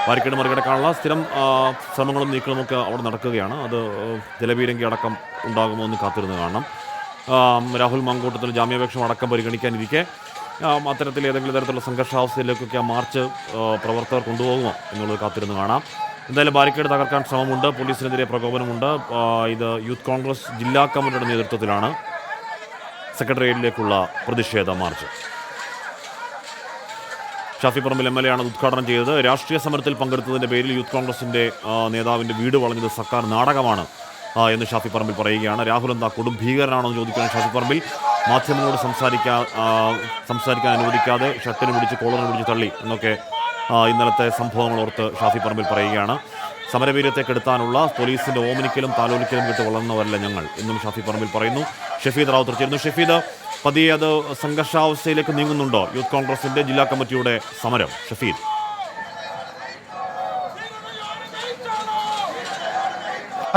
Barricade മറികടക്കാനുള്ള സ്ഥിരം ശ്രമങ്ങളും നീക്കങ്ങളുമൊക്കെ അവിടെ നടക്കുകയാണ്. അത് ജലപീരങ്കി അടക്കം ഉണ്ടാകുമോ എന്ന് കാത്തിരുന്ന് കാണണം. രാഹുൽ മാങ്കൂട്ടത്തിൽ ജാമ്യാപേക്ഷ അടക്കം പരിഗണിക്കാനിരിക്കെ അത്തരത്തിൽ ഏതെങ്കിലും തരത്തിലുള്ള സംഘർഷാവസ്ഥയിലേക്കൊക്കെ ആ മാർച്ച് പ്രവർത്തകർ കൊണ്ടുപോകുമോ എന്നുള്ളത് കാത്തിരുന്ന് കാണാം. എന്തായാലും ബാരിക്കേഡ് തകർക്കാൻ ശ്രമമുണ്ട്, പോലീസിനെതിരെ പ്രകോപനമുണ്ട്. ഇത് യൂത്ത് കോൺഗ്രസ് ജില്ലാ കമ്മിറ്റിയുടെ നേതൃത്വത്തിലാണ് സെക്രട്ടേറിയറ്റിലേക്കുള്ള പ്രതിഷേധ മാർച്ച്. ഷാഫി പറമ്പിൽ MLA ആണ് ഉദ്ഘാടനം ചെയ്തത്. രാഷ്ട്രീയ സമരത്തിൽ പങ്കെടുത്തതിൻ്റെ പേരിൽ യൂത്ത് കോൺഗ്രസിൻ്റെ നേതാവിൻ്റെ വീട് വളഞ്ഞത് സർക്കാർ നാടകമാണ് എന്ന് ഷാഫി പറമ്പിൽ പറയുകയാണ്. രാഹുൽ എന്താ കൊടും ഭീകരനാണോ എന്ന് ചോദിക്കുന്ന ഷാഫി പറമ്പിൽ മാധ്യമങ്ങളോട് സംസാരിക്കാൻ അനുവദിക്കാതെ ഷർട്ടിന് പിടിച്ച് കോളറിന് പിടിച്ച് തള്ളി എന്നൊക്കെ ഇന്നലത്തെ സംഭവങ്ങൾ ഓർത്ത് ഷാഫി പറമ്പിൽ പറയുകയാണ്. സമരവീര്യത്തെ കെടുത്താനുള്ള പോലീസിൻ്റെ ഓമനിക്കലും താലോലിക്കലും വിട്ട് വളർന്നവരല്ല ഞങ്ങൾ എന്നും ഷാഫി പറമ്പിൽ പറയുന്നു. ഷഫീദ് റാവുത്തർ ചേരുന്നു. ഷഫീദ്, പതിയെ അത് സംഘർഷാവസ്ഥയിലേക്ക് നീങ്ങുന്നുണ്ടോ യൂത്ത് കോൺഗ്രസിൻ്റെ ജില്ലാ കമ്മിറ്റിയുടെ സമരം? ഷഫീദ്.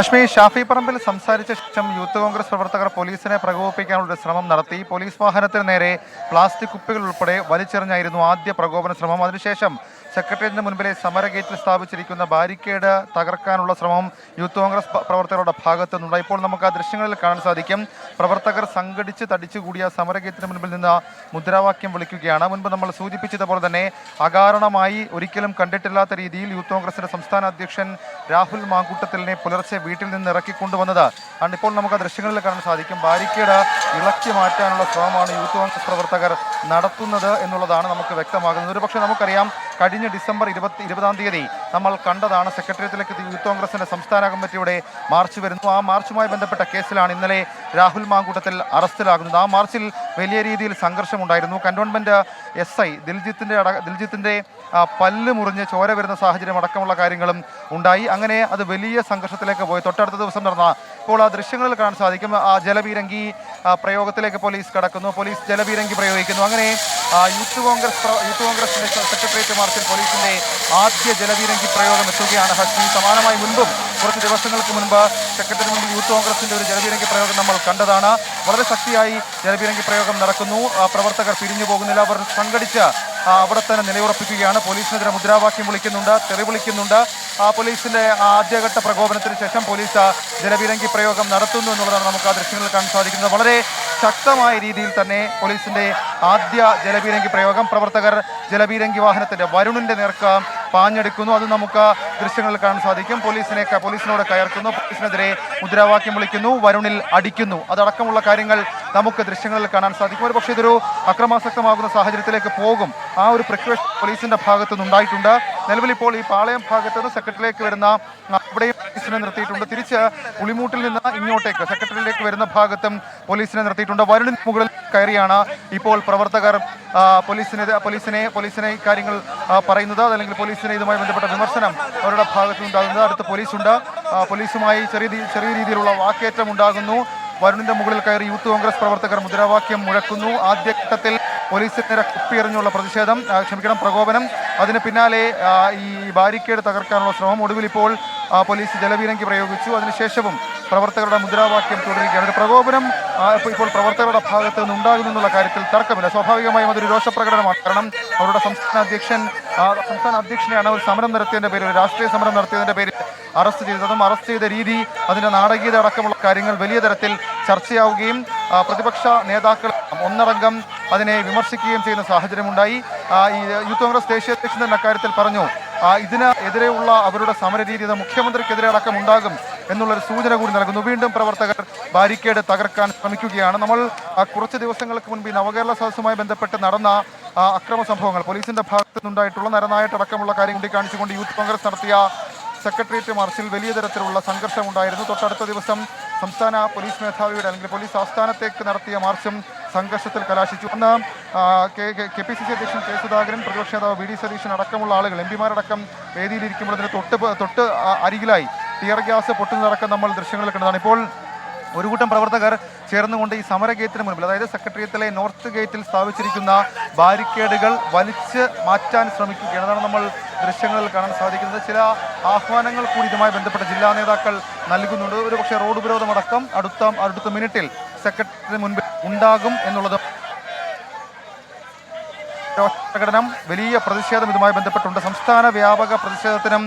അശ്മി, ഷാഫി പറമ്പിൽ സംസാരിച്ച ശേഷം യൂത്ത് കോൺഗ്രസ് പ്രവർത്തകർ പോലീസിനെ പ്രകോപിപ്പിക്കാനുള്ള ശ്രമം നടത്തി. പോലീസ് വാഹനത്തിന് നേരെ പ്ലാസ്റ്റിക് കുപ്പികൾ ഉൾപ്പെടെ വലിച്ചെറിഞ്ഞായിരുന്നു ആദ്യ പ്രകോപന ശ്രമം. അതിനുശേഷം സെക്രട്ടേറിയറ്റിന് മുൻപിലെ സമരഗേറ്റിൽ സ്ഥാപിച്ചിരിക്കുന്ന ബാരിക്കേഡ് തകർക്കാനുള്ള ശ്രമം യൂത്ത് കോൺഗ്രസ് പ്രവർത്തകരുടെ ഭാഗത്തു നിന്നുണ്ട്. ഇപ്പോൾ നമുക്ക് ആ ദൃശ്യങ്ങളിൽ കാണാൻ സാധിക്കും. പ്രവർത്തകർ സംഘടിച്ച് തടിച്ചുകൂടിയ സമരഗേറ്റിന് മുൻപിൽ നിന്ന് മുദ്രാവാക്യം വിളിക്കുകയാണ്. മുൻപ് നമ്മൾ സൂചിപ്പിച്ചതുപോലെ തന്നെ അകാരണമായി ഒരിക്കലും കണ്ടിട്ടില്ലാത്ത രീതിയിൽ യൂത്ത് കോൺഗ്രസിന്റെ സംസ്ഥാന അധ്യക്ഷൻ രാഹുൽ മാങ്കൂട്ടത്തിലിനെ പുലർച്ചെ വീട്ടിൽ നിന്ന് ഇറക്കിക്കൊണ്ടുവന്നത് ആണ് ഇപ്പോൾ നമുക്ക് ആ ദൃശ്യങ്ങളിൽ കാണാൻ സാധിക്കും. ബാരിക്കേഡ് ഇളക്കി മാറ്റാനുള്ള ശ്രമമാണ് യൂത്ത് കോൺഗ്രസ് പ്രവർത്തകർ നടത്തുന്നത് എന്നുള്ളതാണ് നമുക്ക് വ്യക്തമാകുന്നത്. ഒരുപക്ഷെ നമുക്കറിയാം, കഴിഞ്ഞ ഡിസംബർ 20-ാം തീയതി നമ്മൾ കണ്ടതാണ് സെക്രട്ടേറിയറ്റിലേക്ക് യൂത്ത് കോൺഗ്രസിന്റെ സംസ്ഥാന കമ്മിറ്റിയുടെ മാർച്ച് വരുന്നു. ആ മാർച്ചുമായി ബന്ധപ്പെട്ട കേസിലാണ് ഇന്നലെ രാഹുൽ മാങ്കൂട്ടത്തിൽ അറസ്റ്റിലാകുന്നത്. ആ മാർച്ചിൽ വലിയ രീതിയിൽ സംഘർഷമുണ്ടായിരുന്നു. കന്റോൺമെന്റ് SI ദിൽജിത്തിന്റെ പല്ല് മുറിഞ്ഞ് ചോര വരുന്ന സാഹചര്യം അടക്കമുള്ള കാര്യങ്ങളും ഉണ്ടായി. അങ്ങനെ അത് വലിയ സംഘർഷത്തിലേക്ക് പോയി. തൊട്ടടുത്ത ദിവസം നടന്ന ഇപ്പോൾ ആ ദൃശ്യങ്ങളിൽ കാണാൻ സാധിക്കും, ആ ജലപീരങ്കി പ്രയോഗത്തിലേക്ക് പോലീസ് കടക്കുന്നു, പോലീസ് ജലപീരങ്കി പ്രയോഗിക്കുന്നു. അങ്ങനെ യൂത്ത് കോൺഗ്രസിന്റെ സെക്രട്ടേറിയറ്റ് മാർച്ചിൽ പോലീസിന്റെ ആദ്യ ജലപീരങ്കി പ്രയോഗം എത്തുകയാണ്. ഹസ്മി, സമാനമായി മുൻപും കുറച്ച് ദിവസങ്ങൾക്ക് മുൻപ് സെക്രട്ടറി മുൻപിൽ യൂത്ത് കോൺഗ്രസിന്റെ ഒരു ജലപീരങ്കി പ്രയോഗം നമ്മൾ കണ്ടതാണ്. വളരെ ശക്തിയായി ജലപീരങ്കി പ്രയോഗം നടക്കുന്നു. പ്രവർത്തകർ പിരിഞ്ഞു പോകുന്നില്ല, അവർ സംഘടിച്ച് അവിടെ തന്നെ നിലയുറപ്പിക്കുകയാണ്. പോലീസിനെതിരെ മുദ്രാവാക്യം വിളിക്കുന്നുണ്ട്, തെറി വിളിക്കുന്നുണ്ട്. പോലീസിന്റെ ആദ്യഘട്ട പ്രകോപനത്തിന് ശേഷം പോലീസ് ജലപീരങ്കി പ്രയോഗം നടത്തുന്നു എന്നുള്ളതാണ് നമുക്ക് ആ ദൃശ്യങ്ങളിൽ കാണാൻ സാധിക്കുന്നത്. വളരെ ശക്തമായ രീതിയിൽ തന്നെ പോലീസിന്റെ ആദ്യ ജലപീരങ്കി പ്രയോഗം. പ്രവർത്തകർ ജലപീരങ്കി വാഹനത്തിന്റെ വരുണിന്റെ നേർക്ക് പാഞ്ഞെടുക്കുന്നു. അത് നമുക്ക് ദൃശ്യങ്ങളിൽ കാണാൻ സാധിക്കും. പോലീസിനോട് കയർക്കുന്നു, പോലീസിനെതിരെ മുദ്രാവാക്യം വിളിക്കുന്നു, വരുണിൽ അടിക്കുന്നു. അതടക്കമുള്ള കാര്യങ്ങൾ നമുക്ക് ദൃശ്യങ്ങളിൽ കാണാൻ സാധിക്കും. ഒരു പക്ഷേ ഇതൊരു അക്രമാസക്തമാകുന്ന സാഹചര്യത്തിലേക്ക് പോകും. ആ ഒരു പ്രിക്കോഷൻ പോലീസിന്റെ ഭാഗത്തു നിന്നുണ്ടായിട്ടുണ്ട്. നിലവിൽ ഇപ്പോൾ ഈ പാളയം ഭാഗത്ത് നിന്ന് സെക്രട്ടറിയിലേക്ക് വരുന്ന അവിടെയും പോലീസിനെ നിർത്തിയിട്ടുണ്ട്. തിരിച്ച് പുളിമൂട്ടിൽ നിന്ന് ഇങ്ങോട്ടേക്ക് സെക്രട്ടറിയിലേക്ക് വരുന്ന ഭാഗത്തും പോലീസിനെ നിർത്തിയിട്ടുണ്ട്. വരുണിന് മുകളിൽ കയറിയാണ് ഇപ്പോൾ പ്രവർത്തകർ പോലീസിനെ കാര്യങ്ങൾ പറയുന്നത്. അതല്ലെങ്കിൽ പോലീസിനെ ഇതുമായി ബന്ധപ്പെട്ട വിമർശനം അവരുടെ ഭാഗത്തു നിന്നുണ്ടാകുന്നത്. അടുത്ത് പോലീസുണ്ട്. പോലീസുമായി ചെറിയ രീതിയിലുള്ള വാക്കേറ്റം ഉണ്ടാകുന്നു. വരുണിന്റെ മുകളിൽ കയറി യൂത്ത് കോൺഗ്രസ് പ്രവർത്തകർ മുദ്രാവാക്യം മുഴക്കുന്നു. ആദ്യഘട്ടത്തിൽ പോലീസിന് നേരെ കുപ്പിയെറിഞ്ഞുള്ള പ്രകോപനം. അതിന് പിന്നാലെ ഈ ബാരിക്കേഡ് തകർക്കാനുള്ള ശ്രമം. ഒടുവിൽ ഇപ്പോൾ പോലീസ് ജലപീരങ്കി പ്രയോഗിച്ചു. അതിനുശേഷവും പ്രവർത്തകരുടെ മുദ്രാവാക്യം തുടരുകയാണ്. ഒരു പ്രകോപനം ഇപ്പോൾ പ്രവർത്തകരുടെ ഭാഗത്ത് നിന്ന് ഉണ്ടാകുന്നു എന്നുള്ള കാര്യത്തിൽ തർക്കമില്ല. സ്വാഭാവികമായും അതൊരു രോഷപ്രകടനമാണ്. കാരണം അവരുടെ സംസ്ഥാന അധ്യക്ഷനെയാണ് ഒരു സമരം നടത്തിയതിന്റെ പേരിൽ, രാഷ്ട്രീയ സമരം നടത്തിയതിന്റെ പേരിൽ അറസ്റ്റ് ചെയ്തതും അറസ്റ്റ് ചെയ്ത രീതി, അതിന്റെ നാടകീയത അടക്കമുള്ള കാര്യങ്ങൾ വലിയ തരത്തിൽ ചർച്ചയാവുകയും പ്രതിപക്ഷ നേതാക്കൾ ഒന്നടങ്കം അതിനെ വിമർശിക്കുകയും ചെയ്യുന്ന സാഹചര്യമുണ്ടായി. ഈ യൂത്ത് കോൺഗ്രസ് ദേശീയ അധ്യക്ഷൻ തന്നെ അക്കാര്യത്തിൽ പറഞ്ഞു, ഇതിന് എതിരെയുള്ള അവരുടെ സമരരീതി മുഖ്യമന്ത്രിക്കെതിരെ അടക്കം ഉണ്ടാകും എന്നുള്ളൊരു സൂചന കൂടി നൽകുന്നു. വീണ്ടും പ്രവർത്തകർ ബാരിക്കേഡ് തകർക്കാൻ ശ്രമിക്കുകയാണ്. നമ്മൾ കുറച്ച് ദിവസങ്ങൾക്ക് മുൻപ് ഈ നവകേരള സദസ്സുമായി ബന്ധപ്പെട്ട് നടന്ന അക്രമ സംഭവങ്ങൾ, പോലീസിന്റെ ഭാഗത്തു നിന്നുണ്ടായിട്ടുള്ള നരനായിട്ടടക്കമുള്ള കാര്യം കൂടി കാണിച്ചുകൊണ്ട് യൂത്ത് കോൺഗ്രസ് നടത്തിയ സെക്രട്ടേറിയറ്റ് മാർച്ചിൽ വലിയ തരത്തിലുള്ള സംഘർഷമുണ്ടായിരുന്നു. തൊട്ടടുത്ത ദിവസം സംസ്ഥാന പോലീസ് മേധാവിയുടെ അല്ലെങ്കിൽ പോലീസ് ആസ്ഥാനത്തേക്ക് നടത്തിയ മാർച്ചും സംഘർഷത്തിൽ കലാശിച്ചു. അന്ന് KPCC അധ്യക്ഷൻ K. സുധാകരൻ, പ്രതിപക്ഷ നേതാവ് VD സതീശൻ അടക്കമുള്ള ആളുകൾ, MPമാരടക്കം വേദിയിലിരിക്കുമ്പോൾ അതിന് തൊട്ട് അരികിലായി ടിയർ ഗ്യാസ് പൊട്ടുന്നതടക്കം നമ്മൾ ദൃശ്യങ്ങളിൽ കണ്ടതാണ്. ഇപ്പോൾ ഒരു കൂട്ടം പ്രവർത്തകർ ചേർന്നുകൊണ്ട് ഈ സമരഗേറ്റിന് മുൻപിൽ, അതായത് സെക്രട്ടേറിയറ്റിലെ നോർത്ത് ഗേറ്റിൽ സ്ഥാപിച്ചിരിക്കുന്ന ബാരിക്കേഡുകൾ വലിച്ച് മാറ്റാൻ ശ്രമിക്കുകയാണ്. അതാണ് നമ്മൾ ദൃശ്യങ്ങളിൽ കാണാൻ സാധിക്കുന്നത്. ചില ആഹ്വാനങ്ങൾ കൂടി ഇതുമായി ബന്ധപ്പെട്ട ജില്ലാ നേതാക്കൾ നൽകുന്നുണ്ട്. ഒരു പക്ഷേ റോഡ് ഉപരോധമടക്കം അടുത്ത മിനിറ്റിൽ സെക്രട്ടറിന് മുൻപിൽ ഉണ്ടാകും എന്നുള്ളത് പ്രകടനം, വലിയ പ്രതിഷേധം ഇതുമായി ബന്ധപ്പെട്ടുണ്ട്. സംസ്ഥാന വ്യാപക പ്രതിഷേധത്തിനും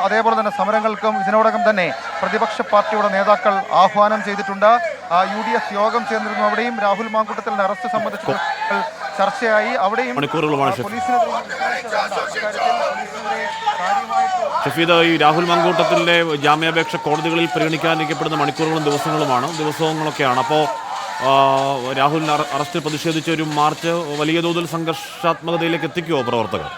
അതേപോലെ തന്നെ സമരങ്ങൾക്കും ഇതിനോടകം തന്നെ പ്രതിപക്ഷ പാർട്ടിയുടെ നേതാക്കൾ ആഹ്വാനം ചെയ്തിട്ടുണ്ട്. UDF യോഗം ചേർന്നിരുന്നു. അവിടെയും രാഹുൽ മാങ്കൂട്ടത്തിലിന്റെ അറസ്റ്റ് സംബന്ധിച്ച് ചർച്ചയായി. അവിടെയും ഷഫീദ്, ഈ രാഹുൽ മാങ്കൂട്ടത്തിലെ ജാമ്യാപേക്ഷ കോടതികളിൽ പരിഗണിക്കാനിരിക്കപ്പെടുന്ന മണിക്കൂറുകളും ദിവസങ്ങളൊക്കെയാണ്. അപ്പോൾ രാഹുലിന് അറസ്റ്റിൽ പ്രതിഷേധിച്ച ഒരു മാർച്ച് വലിയ തോതിൽ സംഘർഷാത്മകതയിലേക്ക് എത്തിക്കുമോ പ്രവർത്തകർ?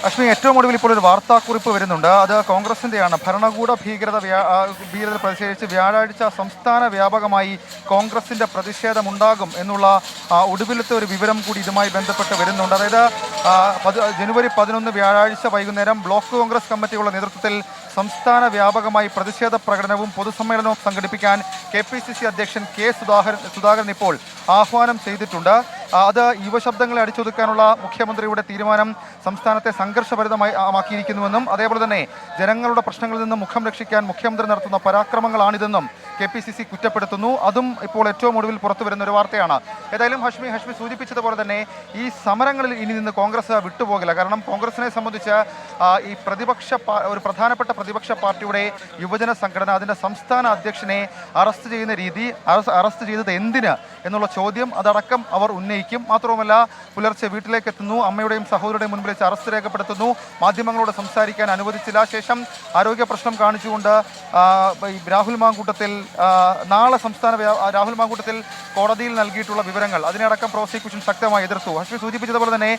അശ്വിനി, ഏറ്റവും ഒടുവിൽ ഇപ്പോൾ ഒരു വാർത്താക്കുറിപ്പ് വരുന്നുണ്ട്. അത് കോൺഗ്രസിൻ്റെയാണ്. ഭരണകൂട ഭീകരത പ്രതിഷേധിച്ച് വ്യാഴാഴ്ച സംസ്ഥാന വ്യാപകമായി കോൺഗ്രസിൻ്റെ പ്രതിഷേധമുണ്ടാകും എന്നുള്ള ഒടുവിലത്തെ ഒരു വിവരം കൂടി ഇതുമായി ബന്ധപ്പെട്ട് വരുന്നുണ്ട്. അതായത് ജനുവരി 11 വ്യാഴാഴ്ച വൈകുന്നേരം ബ്ലോക്ക് കോൺഗ്രസ് കമ്മിറ്റികളുടെ നേതൃത്വത്തിൽ സംസ്ഥാന വ്യാപകമായി പ്രതിഷേധ പ്രകടനവും പൊതുസമ്മേളനവും സംഘടിപ്പിക്കാൻ KPCC അധ്യക്ഷൻ K. സുധാകരൻ ഇപ്പോൾ ആഹ്വാനം ചെയ്തിട്ടുണ്ട്. അത് യുവശബ്ദങ്ങളെ അടിച്ചൊതുക്കാനുള്ള മുഖ്യമന്ത്രിയുടെ തീരുമാനം സംസ്ഥാനത്തെ സംഘർഷഭരിതമാക്കിയിരിക്കുന്നുവെന്നും അതേപോലെ തന്നെ ജനങ്ങളുടെ പ്രശ്നങ്ങളിൽ നിന്ന് മുഖം രക്ഷിക്കാൻ മുഖ്യമന്ത്രി നടത്തുന്ന പരാക്രമങ്ങളാണിതെന്നും KPCC കുറ്റപ്പെടുത്തുന്നു. അതും ഇപ്പോൾ ഏറ്റവും ഒടുവിൽ പുറത്തു വരുന്ന ഒരു വാർത്തയാണ്. ഏതായാലും ഹഷ്മി സൂചിപ്പിച്ചതുപോലെ തന്നെ ഈ സമരങ്ങളിൽ ഇനി നിന്ന് കോൺഗ്രസ് വിട്ടുപോകില്ല. കാരണം കോൺഗ്രസിനെ സംബന്ധിച്ച് ഈ ഒരു പ്രധാനപ്പെട്ട പ്രതിപക്ഷ പാർട്ടിയുടെ യുവജന സംഘടന അതിൻ്റെ സംസ്ഥാന അധ്യക്ഷനെ അറസ്റ്റ് ചെയ്യുന്ന രീതി, അറസ്റ്റ് ചെയ്തത് എന്തിന് എന്നുള്ള ചോദ്യം അതടക്കം അവർ ഉന്നയിക്കും. മാത്രവുമല്ല, പുലർച്ചെ വീട്ടിലേക്ക് എത്തുന്നു, അമ്മയുടെയും സഹോദരിയുടെയും മുൻപിൽ വെച്ച് അറസ്റ്റ് രേഖപ്പെടുത്തുന്നു, മാധ്യമങ്ങളോട് സംസാരിക്കാൻ അനുവദിച്ചില്ല. ശേഷം ആരോഗ്യ പ്രശ്നം കാണിച്ചുകൊണ്ട് രാഹുൽ മാങ്കൂട്ടത്തിൽ നാളെ രാഹുൽ മാങ്കൂട്ടത്തിൽ കോടതിയിൽ നൽകിയിട്ടുള്ള വിവരങ്ങൾ അതിനടക്കം പ്രോസിക്യൂഷൻ ശക്തമായി എതിർത്തു. ഹഷ്മി സൂചിപ്പിച്ചതുപോലെ തന്നെ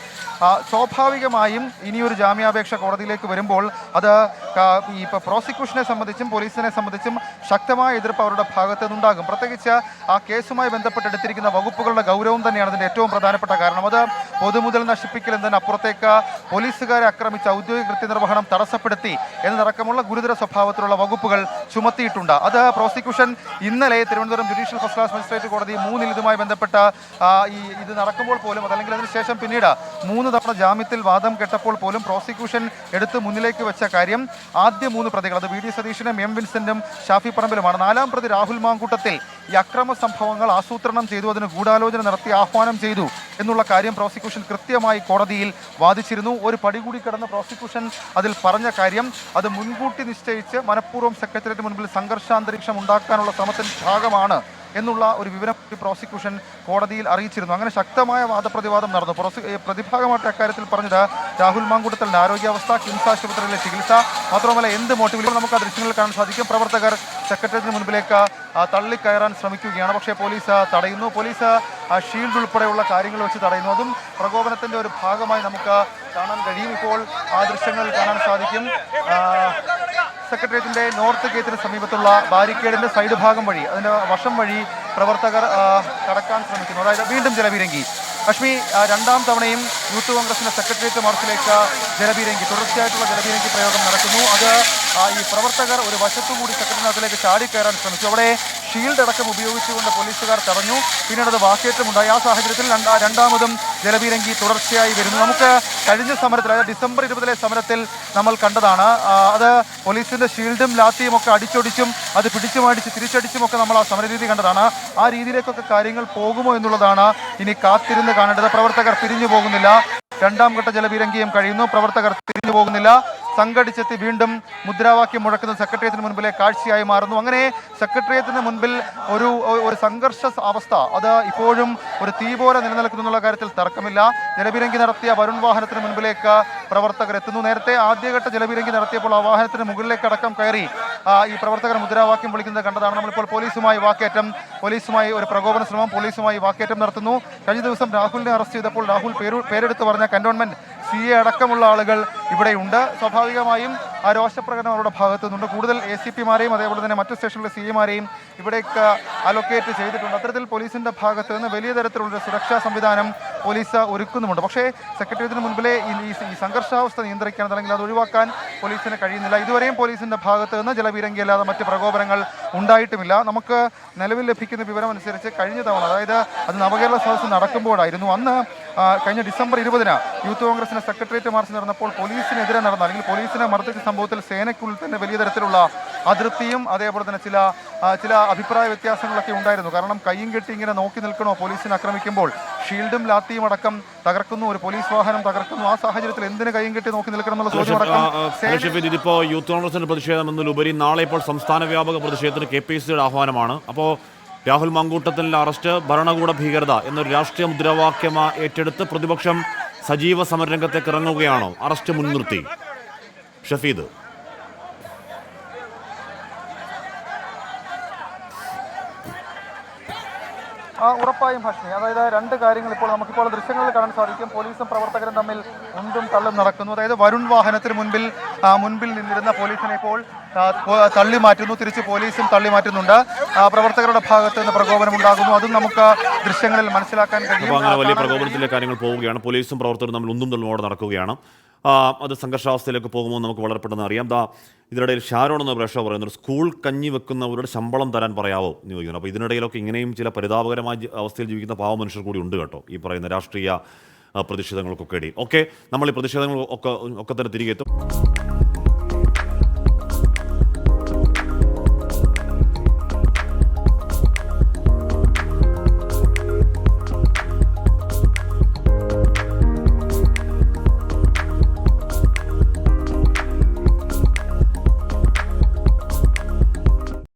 സ്വാഭാവികമായും ഇനിയൊരു ജാമ്യാപേക്ഷ കോടതിയിലേക്ക് വരുമ്പോൾ അത് ഈ പ്രോസിക്യൂഷനെ സംബന്ധിച്ചും പോലീസിനെ സംബന്ധിച്ചും ശക്തമായ എതിർപ്പ് അവരുടെ ഭാഗത്തു നിന്നുണ്ടാകും. പ്രത്യേകിച്ച് ആ കേസുമായി ബന്ധപ്പെട്ട് എടുത്തിരിക്കുന്ന വകുപ്പുകളുടെ ഗൗരവം തന്നെയാണ് അതിൻ്റെ ഏറ്റവും പ്രധാനപ്പെട്ട കാരണം. അത് പൊതുമുതൽ നശിപ്പിക്കൽ എന്നതിനപ്പുറത്തേക്ക് പോലീസുകാരെ ആക്രമിച്ച ഔദ്യോഗിക കൃത്യനിർവഹണം തടസ്സപ്പെടുത്തി എന്നതടക്കമുള്ള ഗുരുതര സ്വഭാവത്തിലുള്ള വകുപ്പുകൾ ചുമത്തിയിട്ടുണ്ട്. അത് പ്രോസിക്യൂഷൻ ഇന്നലെ Thiruvananthapuram judicial first class magistrate കോടതി 3 ഇതുമായി ബന്ധപ്പെട്ട ഇത് നടക്കുമ്പോൾ പോലും അതല്ലെങ്കിൽ അതിനുശേഷം പിന്നീട് 3 തവണ ജാമ്യത്തിൽ വാദം കേട്ടപ്പോൾ പോലും പ്രോസിക്യൂഷൻ എടുത്ത് മുന്നിലേക്ക് വെച്ച കാര്യം ആദ്യ 3 പ്രതികൾ അത് VD സതീശനും M. വിൻസെന്റും ഷാഫി പറമ്പിലുമാണ്. 4ാം പ്രതി രാഹുൽ മാങ്കൂട്ടത്തിൽ ഈ അക്രമ സംഭവങ്ങൾ ആസൂത്രണം ചെയ്തു, അതിന് ഗൂഢാലോചന നടത്തി ആഹ്വാനം ചെയ്തു എന്നുള്ള കാര്യം പ്രോസിക്യൂഷൻ കൃത്യമായി കോടതിയിൽ വാദിച്ചിരുന്നു. ഒരു പടി കൂടി കടന്ന പ്രോസിക്യൂഷൻ അതിൽ പറഞ്ഞ കാര്യം അത് മുൻകൂട്ടി നിശ്ചയിച്ച് മനഃപൂർവ്വം സെക്രട്ടേറിയറ്റ് മുൻപിൽ സംഘർഷാന്തരീക്ഷം ഉണ്ടാക്കാനുള്ള ശ്രമത്തിന്റെ ഭാഗമാണ് എന്നുള്ള ഒരു വിവരം പ്രോസിക്യൂഷൻ കോടതിയിൽ അറിയിച്ചിരുന്നു. അങ്ങനെ ശക്തമായ വാദപ്രതിവാദം നടന്നു. പ്രതിഭാഗമായിട്ട് അക്കാര്യത്തിൽ പറഞ്ഞത് രാഹുൽ മാങ്കൂട്ടത്തിൻ്റെ ആരോഗ്യാവസ്ഥ, കിംസ് ആശുപത്രിയിലെ ചികിത്സ, മാത്രമല്ല എന്ത് മോട്ടീവിലും നമുക്ക് ആ ദൃശ്യങ്ങളിൽ കാണാൻ സാധിക്കും. പ്രവർത്തകർ സെക്രട്ടേറിയറ്റിന് മുൻപിലേക്ക് തള്ളിക്കയറാൻ ശ്രമിക്കുകയാണ്. പക്ഷേ പോലീസ് തടയുന്നു. പോലീസ് ഷീൽഡ് ഉൾപ്പെടെയുള്ള കാര്യങ്ങൾ വെച്ച് തടയുന്നു. അതും പ്രകോപനത്തിൻ്റെ ഒരു ഭാഗമായി നമുക്ക് കാണാൻ കഴിയും. ഇപ്പോൾ ആ ദൃശ്യങ്ങളിൽ കാണാൻ സാധിക്കും. സെക്രട്ടേറിയറ്റിൻ്റെ നോർത്ത് ഗേറ്റിന് സമീപത്തുള്ള ബാരിക്കേഡിൻ്റെ സൈഡ് ഭാഗം വഴി, അതിൻ്റെ വശം വഴി പ്രവർത്തകർ കടക്കാൻ ശ്രമിക്കുന്നു. അതായത് വീണ്ടും ജലപീരങ്കി. ലക്ഷ്മി, 2ാം തവണയും യൂത്ത് കോൺഗ്രസിൻ്റെ സെക്രട്ടേറിയറ്റ് മാർച്ചിലേക്ക് ജലപീരങ്കി, തുടർച്ചയായിട്ടുള്ള ജലപീരങ്കി പ്രയോഗം നടക്കുന്നു. അത് ഈ പ്രവർത്തകർ ഒരു വശത്തുകൂടി സെക്രട്ടേറിയറ്റിനകത്തിലേക്ക് ചാടിക്കയറാൻ ശ്രമിച്ചു. അവിടെ ഷീൽഡ് അടക്കം ഉപയോഗിച്ചുകൊണ്ട് പോലീസുകാർ തടഞ്ഞു. പിന്നീട് അത് വാക്കേറ്റമുണ്ടായി. ആ സാഹചര്യത്തിൽ രണ്ടാമതും ജലപീരങ്കി തുടർച്ചയായി വരുന്നു. നമുക്ക് കഴിഞ്ഞ സമരത്തിൽ, അതായത് ഡിസംബർ 20 സമരത്തിൽ നമ്മൾ കണ്ടതാണ്. അത് പോലീസിന്റെ ഷീൽഡും ലാത്തിയും ഒക്കെ അടിച്ചൊടിച്ചും അത് പിടിച്ചുമടിച്ച് തിരിച്ചടിച്ചുമൊക്കെ നമ്മൾ ആ സമരരീതി കണ്ടതാണ്. ആ രീതിയിലേക്കൊക്കെ കാര്യങ്ങൾ പോകുമോ എന്നുള്ളതാണ് ഇനി കാത്തിരുന്ന് കാണേണ്ടത്. പ്രവർത്തകർ പിരിഞ്ഞു പോകുന്നില്ല. 2ാം ഘട്ട ജലപീരങ്കിയും കഴിയുന്നു. പ്രവർത്തകർ തിരിഞ്ഞു പോകുന്നില്ല. സംഘടിച്ചെത്തി വീണ്ടും മുദ്രാവാക്യം മുഴക്കുന്ന സെക്രട്ടേറിയറ്റിന് മുൻപിലെ കാഴ്ചയായി മാറുന്നു. അങ്ങനെ സെക്രട്ടേറിയറ്റിന് മുൻപിൽ ഒരു സംഘർഷ അവസ്ഥ അത് ഇപ്പോഴും ഒരു തീ പോലെ നിലനിൽക്കുന്നുള്ള കാര്യത്തിൽ തർക്കമില്ല. ജലപീരങ്കി നടത്തിയ വരുൺ വാഹനത്തിന് മുൻപിലേക്ക് പ്രവർത്തകർ എത്തുന്നു. നേരത്തെ ആദ്യഘട്ട ജലപീരങ്കി നടത്തിയപ്പോൾ ആ വാഹനത്തിന് മുകളിലേക്ക് അടക്കം കയറി ഈ പ്രവർത്തകർ മുദ്രാവാക്യം വിളിക്കുന്നത് കണ്ടതാണ്. നമ്മളിപ്പോൾ പോലീസുമായി വാക്കേറ്റം, പോലീസുമായി ഒരു പ്രകോപന ശ്രമം, പോലീസുമായി വാക്കേറ്റം നടത്തുന്നു. കഴിഞ്ഞ ദിവസം രാഹുലിനെ അറസ്റ്റ് ചെയ്തപ്പോൾ രാഹുൽ പേരെടുത്ത് പറഞ്ഞ കന്റോൺമെന്റ് CA അടക്കമുള്ള ആളുകൾ ഇവിടെയുണ്ട്. സ്വാഭാവികമായും ആ രോഷപ്രകടനം അവരുടെ ഭാഗത്തു നിന്നുണ്ട്. കൂടുതൽ ACP-മാരെയും അതേപോലെ തന്നെ മറ്റു സ്റ്റേഷനിലെ CA-മാരെയും ഇവിടേക്ക് അലൊക്കേറ്റ് ചെയ്തിട്ടുണ്ട്. അത്തരത്തിൽ പോലീസിന്റെ ഭാഗത്ത് നിന്ന് വലിയ തരത്തിലുള്ള സുരക്ഷാ സംവിധാനം പോലീസ് ഒരുക്കുന്നുമുണ്ട്. പക്ഷേ സെക്രട്ടേറിയറ്റിന് മുൻപിലെ ഈ സംഘർഷാവസ്ഥ നിയന്ത്രിക്കാൻ അല്ലെങ്കിൽ അത് ഒഴിവാക്കാൻ പോലീസിന് കഴിയുന്നില്ല. ഇതുവരെയും പോലീസിന്റെ ഭാഗത്ത് നിന്ന് ജലപീരങ്കി അല്ലാതെ മറ്റ് പ്രകോപനങ്ങൾ ഉണ്ടായിട്ടുമില്ല. നമുക്ക് നിലവിൽ ലഭിക്കുന്ന വിവരം അനുസരിച്ച് കഴിഞ്ഞ തവണ, അതായത് അത് നവകേരള സദസ്സ് നടക്കുമ്പോഴായിരുന്നു, അന്ന് കഴിഞ്ഞ ഡിസംബർ 20 യൂത്ത് കോൺഗ്രസിന്റെ സെക്രട്ടേറിയറ്റ് മാർച്ച് നടന്നപ്പോൾ പോലീസിനെതിരെ നടന്ന അല്ലെങ്കിൽ പോലീസിനെ മർദ്ദിച്ച സംഭവത്തിൽ സേനയ്ക്കുള്ളിൽ തന്നെ വലിയ തരത്തിലുള്ള അതൃപ്തിയും അതേപോലെ തന്നെ ചില അഭിപ്രായ വ്യത്യാസങ്ങളൊക്കെ ഉണ്ടായിരുന്നു. കാരണം കയ്യും കെട്ടി ഇങ്ങനെ നോക്കി നിൽക്കണോ പോലീസിനെ ആക്രമിക്കുമ്പോൾ? ഷീൽഡും ലാത്തിയും അടക്കം തകർക്കുന്നു, ഒരു പോലീസ് വാഹനം തകർക്കുന്നു. ആ സാഹചര്യത്തിൽ എന്തിന് കയ്യും കെട്ടി നോക്കി നിൽക്കണം എന്നുള്ള ചോദ്യം അടക്കം. ഇതിപ്പോ യൂത്ത് കോൺഗ്രസിന്റെ പ്രതിഷേധം എന്നതിലുപരി നാളെ ഇപ്പോൾ സംസ്ഥാന വ്യാപക പ്രതിഷേധത്തിന് KPCCയുടെ ആഹ്വാനമാണ്. അപ്പോൾ രാഹുൽ മാങ്കൂട്ടത്തിലെ അറസ്റ്റ് ഭരണകൂട ഭീകരത എന്നൊരു രാഷ്ട്രീയ മുദ്രാവാക്യം ഏറ്റെടുത്ത് പ്രതിപക്ഷം സജീവ സമരരംഗത്തേക്ക് ഇറങ്ങുകയാണോ അറസ്റ്റ് മുൻനിർത്തി? ഷഫീദ്. ഉറപ്പായും ഭക്ഷണി, അതായത് രണ്ട് കാര്യങ്ങൾ ഇപ്പോൾ നമുക്കിപ്പോൾ ദൃശ്യങ്ങളിൽ കാണാൻ സാധിക്കും. പോലീസും പ്രവർത്തകരും തമ്മിൽ ഉന്തും തള്ളും നടക്കുന്നു. അതായത് വരുൺ വാഹനത്തിന് മുൻപിൽ നിന്നിരുന്ന പോലീസിനെ ഇപ്പോൾ തള്ളി മാറ്റുന്നു, തിരിച്ച് പോലീസും തള്ളി മാറ്റുന്നുണ്ട്. പ്രവർത്തകരുടെ ഭാഗത്ത് നിന്ന് പ്രകോപനം ഉണ്ടാകുന്നു, അതും നമുക്ക് ദൃശ്യങ്ങളിൽ മനസ്സിലാക്കാൻ കഴിയും. അങ്ങനെ വലിയ പ്രകോപനത്തിലെ കാര്യങ്ങൾ പോവുകയാണ്. പോലീസും പ്രവർത്തകരും തമ്മിൽ ഉന്തും തള്ളുമോടെ നടക്കുകയാണ്. അത് സംഘർഷാവസ്ഥയിലേക്ക് പോകുമ്പോൾ നമുക്ക് വളരെ പെട്ടെന്ന് അറിയാം. ഇതിനിടയിൽ ഷാരോൺ എന്ന പ്രേക്ഷകർ പറയുന്നത് സ്കൂൾ കഞ്ഞി വെക്കുന്നവരുടെ ശമ്പളം തരാൻ പറയാവോ എന്ന് ചോദിക്കുന്നു. അപ്പോൾ ഇതിനിടയിലൊക്കെ ഇങ്ങനെയും ചില പരിതാപകരമായ അവസ്ഥയിൽ ജീവിക്കുന്ന പാവ മനുഷ്യർ കൂടി ഉണ്ട് കേട്ടോ, ഈ പറയുന്ന രാഷ്ട്രീയ പ്രതിഷേധങ്ങൾക്കൊക്കെ ഇടയിൽ. ഓക്കെ, നമ്മൾ ഈ പ്രതിഷേധങ്ങൾ ഒക്കെ തന്നെ തിരികെ എത്തും.